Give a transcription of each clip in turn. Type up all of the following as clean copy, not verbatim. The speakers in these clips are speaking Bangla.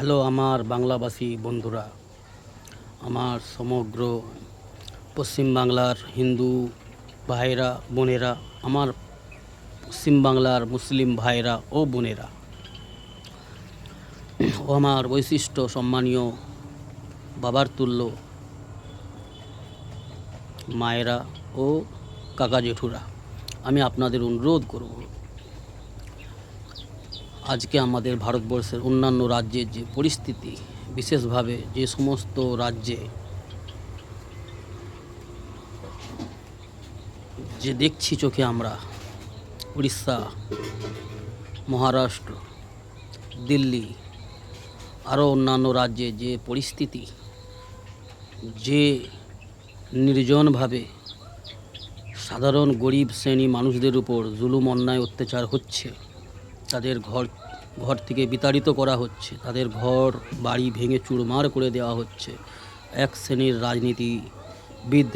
হ্যালো আমার বাংলাভাষী বন্ধুরা, আমার সমগ্র পশ্চিম বাংলার হিন্দু ভাইরা বোনেরা, আমার পশ্চিম বাংলার মুসলিম ভাইরা ও বোনেরা ও আমার বৈশিষ্ট্য সম্মানীয় বাবার তুল্য মায়েরা ও কাকা জেঠুরা, আমি আপনাদের অনুরোধ করব, আজকে আমাদের ভারতবর্ষের অন্যান্য রাজ্যের যে পরিস্থিতি, বিশেষভাবে যে সমস্ত রাজ্যে যে দেখছি চোখে আমরা, উড়িষ্যা, মহারাষ্ট্র, দিল্লি, আরও অন্যান্য রাজ্যে যে পরিস্থিতি, যে নির্জনভাবে সাধারণ গরিব শ্রেণী মানুষদের উপর জুলুম অন্যায় অত্যাচার হচ্ছে, তাদের ঘর থেকে বিতাড়িত করা হচ্ছে, তাদের ঘর বাড়ি ভেঙে চুরমার করে দেওয়া হচ্ছে এক শ্রেণীর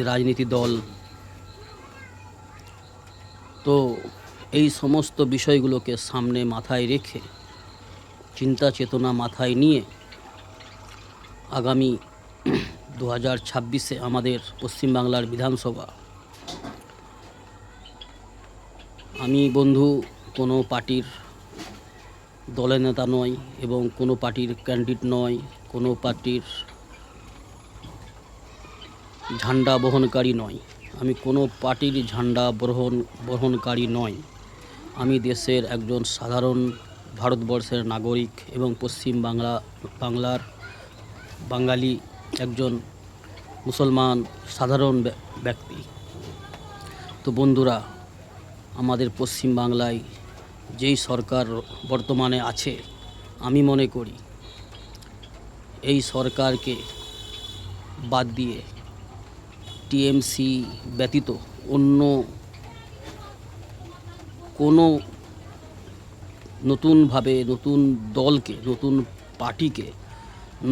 রাজনীতি দল। তো এই সমস্ত বিষয়গুলোকে সামনে মাথায় রেখে, চিন্তা চেতনা মাথায় নিয়ে আগামী 2026-এ আমাদের পশ্চিমবাংলার বিধানসভা, আমি বন্ধু কোনো পার্টির দলের নেতা নয় এবং কোনো পার্টির ক্যান্ডিডেট নয়, কোনো পার্টির ঝান্ডা বহনকারী নয়, আমি কোনো পার্টির ঝান্ডা বহনকারী নয়। আমি দেশের একজন সাধারণ ভারতবর্ষের নাগরিক এবং পশ্চিম বাংলার বাঙালি একজন মুসলমান সাধারণ ব্যক্তি। তো বন্ধুরা, আমাদের পশ্চিম বাংলায় যেই সরকার বর্তমানে আছে, আমি মনে করি এই সরকারকে বাদ দিয়ে টিএমসি ব্যতীত অন্য কোনো নতুনভাবে নতুন দলকে, নতুন পার্টিকে,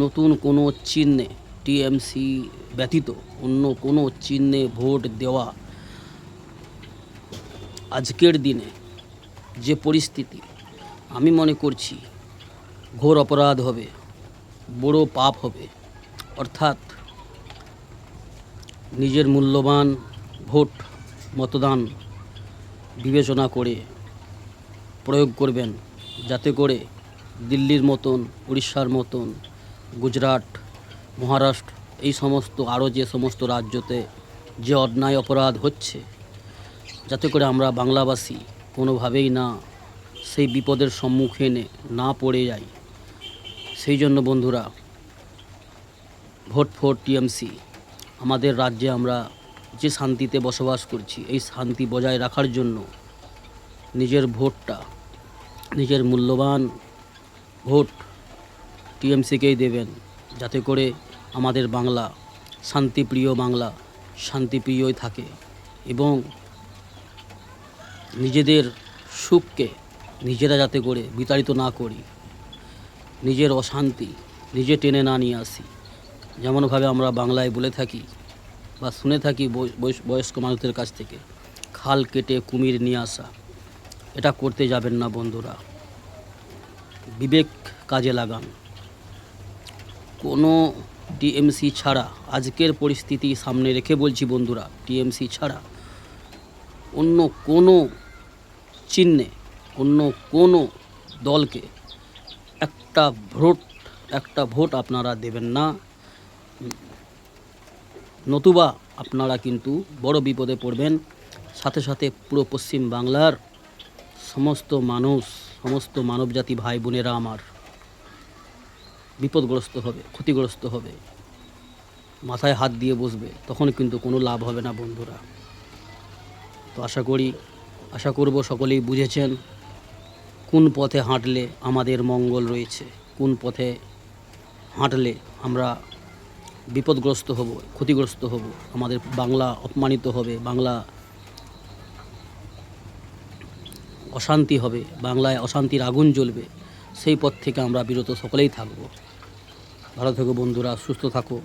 নতুন কোনো চিহ্নে, টিএমসি ব্যতীত অন্য কোনো চিহ্নে ভোট দেওয়া আজকের দিনে যে পরিস্থিতি, আমি মনে করছি ঘোর অপরাধ হবে, বড় পাপ হবে। অর্থাৎ নিজের মূল্যবান ভোট, মতদান বিবেচনা করে প্রয়োগ করবেন, যাতে করে দিল্লির মতন, উড়িষ্যার মতন, গুজরাট, মহারাষ্ট্র, এই সমস্ত আরও যে সমস্ত রাজ্যতে যে অন্যায় অপরাধ হচ্ছে, যাতে করে আমরা বাংলাভাষী কোনোভাবেই না সেই বিপদের সম্মুখীনে না পড়ে যাই। সেই জন্য বন্ধুরা, ভোট ফর টিএমসি। আমাদের রাজ্যে আমরা যে শান্তিতে বসবাস করছি, এই শান্তি বজায় রাখার জন্য নিজের ভোটটা, নিজের মূল্যবান ভোট টিএমসিকেই দেবেন, যাতে করে আমাদের বাংলা শান্তিপ্রিয় বাংলা শান্তিপ্রিয়ই থাকে এবং নিজেদের সুখকে নিজেরা যাতে করে বিতাড়িত না করি, নিজের অশান্তি নিজে টেনে না নিয়ে আসি। যেমনভাবে আমরা বাংলায় বলে থাকি বা শুনে থাকি বয়স্ক মানুষদের কাছ থেকে, খাল কেটে কুমির নিয়ে আসা, এটা করতে যাবেন না বন্ধুরা। বিবেক কাজে লাগান। কোনো টিএমসি ছাড়া, আজকের পরিস্থিতি সামনে রেখে বলছি বন্ধুরা, টিএমসি ছাড়া অন্য কোনো চিহ্নে, অন্য কোনো দলকে একটা ভোট আপনারা দেবেন না, নতুবা আপনারা কিন্তু বড় বিপদে পড়বেন। সাথে সাথে পুরো পশ্চিম বাংলার সমস্ত মানবজাতি ভাই বোনেরা আমার বিপদগ্রস্ত হবে, ক্ষতিগ্রস্ত হবে, মাথায় হাত দিয়ে বসবে, তখন কিন্তু কোনো লাভ হবে না বন্ধুরা। তো আশা করব সকলেই বুঝেছেন কোন পথে হাঁটলে আমাদের মঙ্গল রয়েছে, কোন পথে হাঁটলে আমরা বিপদগ্রস্ত হব, ক্ষতিগ্রস্ত হব, আমাদের বাংলা অপমানিত হবে, বাংলা অশান্তি হবে, বাংলায় অশান্তির আগুন জ্বলবে। সেই পথ থেকে আমরা বিরত সকলেই থাকব। ভালো থেকো বন্ধুরা, সুস্থ থাকো।